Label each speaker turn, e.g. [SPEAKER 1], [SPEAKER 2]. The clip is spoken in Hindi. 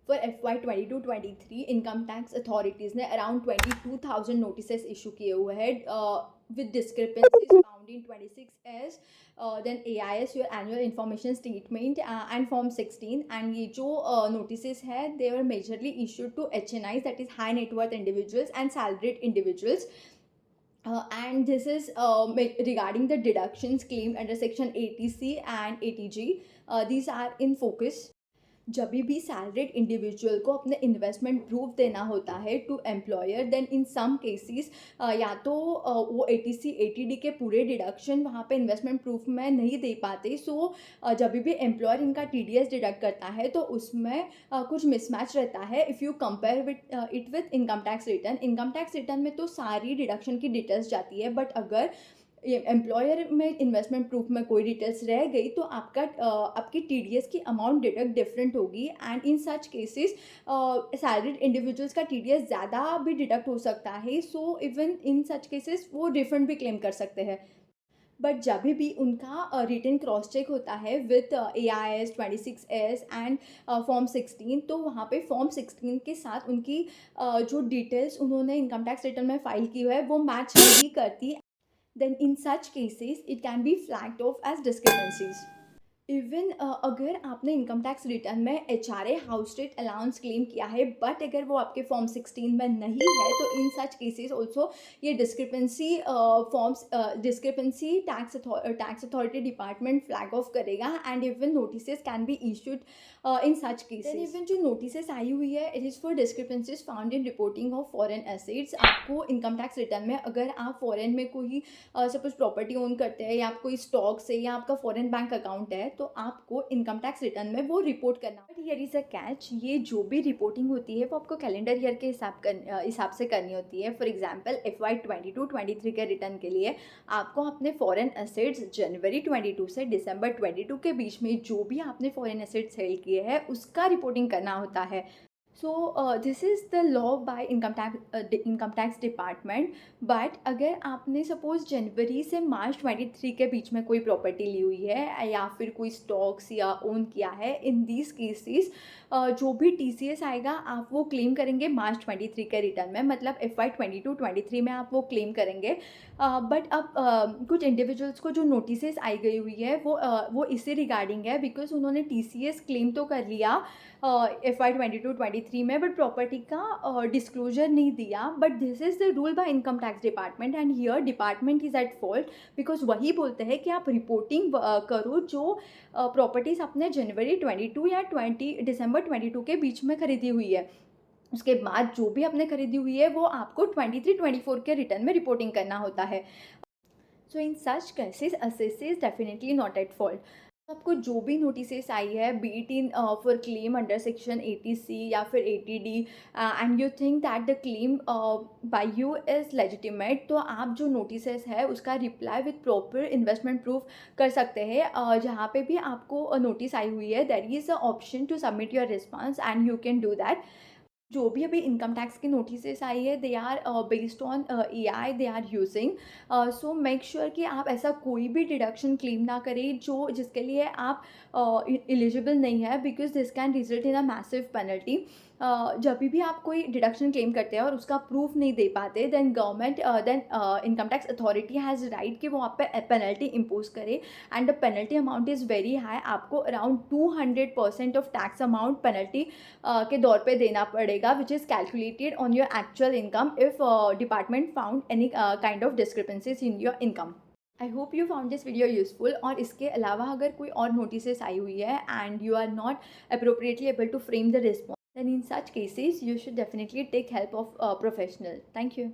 [SPEAKER 1] For FY 22-23 income tax authorities ने अराउंड 22,000 नोटिसेस इशू किए हुए हैं with discrepancies found in 26 as then AIS your annual information statement and form 16 and ये जो notices है they were majorly issued to HNIs, that is high net worth individuals and salaried individuals. And this is regarding the deductions claimed under section 80C and 80G. These are in focus. जब भी सैलरीड इंडिविजुअल को अपने इन्वेस्टमेंट प्रूफ देना होता है to employer, then in some cases या तो वो 80C 80D के पूरे डिडक्शन वहाँ पे इन्वेस्टमेंट प्रूफ में नहीं दे पाते. सो जब भी एम्प्लॉयर इनका TDS डिडक्ट करता है तो उसमें कुछ मिसमैच रहता है if you compare with it with income tax return. Income tax return में तो सारी डिडक्शन की डिटेल्स जाती है, बट अगर एम्प्लॉयर में इन्वेस्टमेंट प्रूफ में कोई डिटेल्स रह गई तो आपकी TDS की अमाउंट डिडक्ट डिफरेंट होगी. And in such cases salaried individuals का TDS ज़्यादा भी डिडक्ट हो सकता है. So even in such cases वो रिफंड भी क्लेम कर सकते हैं. बट जब भी उनका रिटन क्रॉस चेक होता है with AIS 26S and form 16, तो वहाँ पे फॉर्म 16 के साथ उनकी जो डिटेल्स उन्होंने इनकम टैक्स रिटर्न में फाइल की हुई है वो मैच नहीं करती. then in such cases it can be flagged off as discrepancies. Even अगर आपने इनकम टैक्स रिटर्न में HRA house rate allowance claim किया है बट अगर वो आपके फॉर्म 16 में नहीं है तो इन सच केसेस ऑल्सो ये discrepancy tax authority department flag off करेगा. And even notices can be issued in such cases. Even जो नोटिसेस आई हुई है it is for discrepancies found in reporting of foreign assets. आपको इनकम टैक्स रिटर्न में अगर आप फॉरेन में कोई सपोज प्रॉपर्टी ओन करते हैं या आप कोई स्टॉक्स है या आपका फॉरेन बैंक अकाउंट है तो आपको इनकम टैक्स रिटर्न में वो रिपोर्ट करना. But here is a catch, ये जो भी रिपोर्टिंग होती है वो आपको कैलेंडर ईयर के हिसाब से करनी होती है. फॉर एग्जांपल FY 22-23 के रिटर्न के लिए आपको अपने फॉरेन एसेट्स जनवरी 22 से दिसंबर 22 के बीच में जो भी आपने फॉरेन एसेट्स सेल किए हैं उसका रिपोर्टिंग करना होता है. So this is the law by income tax department. But अगर आपने सपोज जनवरी से मार्च 23 के बीच में कोई प्रॉपर्टी ली हुई है या फिर कोई स्टॉक्स या ओन किया है, इन दीज केसेस जो भी TCS आएगा आप वो क्लेम करेंगे मार्च 23 के रिटर्न में, मतलब FY 22-23 में आप वो क्लेम करेंगे. बट अब कुछ इंडिविजुअल्स को जो नोटिसेस आई गई हुई है वो इसी रिगार्डिंग है बिकॉज उन्होंने TCS क्लेम तो कर लिया FY 22-23 में बट प्रॉपर्टी का डिस्क्लोजर नहीं दिया. But this is the rule by income tax department and here department is at fault because वही बोलते हैं कि आप रिपोर्टिंग करो जो प्रॉपर्टीज़ आपने जनवरी 22 या दिसंबर 22 के बीच में खरीदी हुई है. उसके बाद जो भी आपने खरीदी हुई है वो आपको 23-24 के रिटर्न में रिपोर्टिंग करना होता है. So in such cases assessee is definitely not at fault. आपको जो भी नोटिसेस आई है beat in for claim under section 80C या फिर 80D and you think that the claim by you is legitimate, तो आप जो नोटिसेस है उसका reply with proper investment proof कर सकते हैं. जहाँ पे भी आपको नोटिस आई हुई है there is a option to submit your response and you can do that. जो भी अभी इनकम टैक्स की नोटिसेस आई है they are based on AI they are using. So make sure कि आप ऐसा कोई भी डिडक्शन क्लेम ना करें जो जिसके लिए आप एलिजिबल नहीं है because this can result in a massive penalty. जब भी आप कोई डिडक्शन क्लेम करते हैं और उसका प्रूफ नहीं दे पाते then income tax authority has right कि वो आप पे पेनल्टी इम्पोज करे. And the penalty amount is very high. आपको around 200% of tax amount penalty के दौर पे देना पड़ेगा which is calculated on your actual income if department found any kind of discrepancies in your income. I hope you found this video useful. और इसके अलावा अगर कोई और नोटिसेस आई हुई है and you are not appropriately able to frame the response, then in such cases you should definitely take help of a professional. Thank you.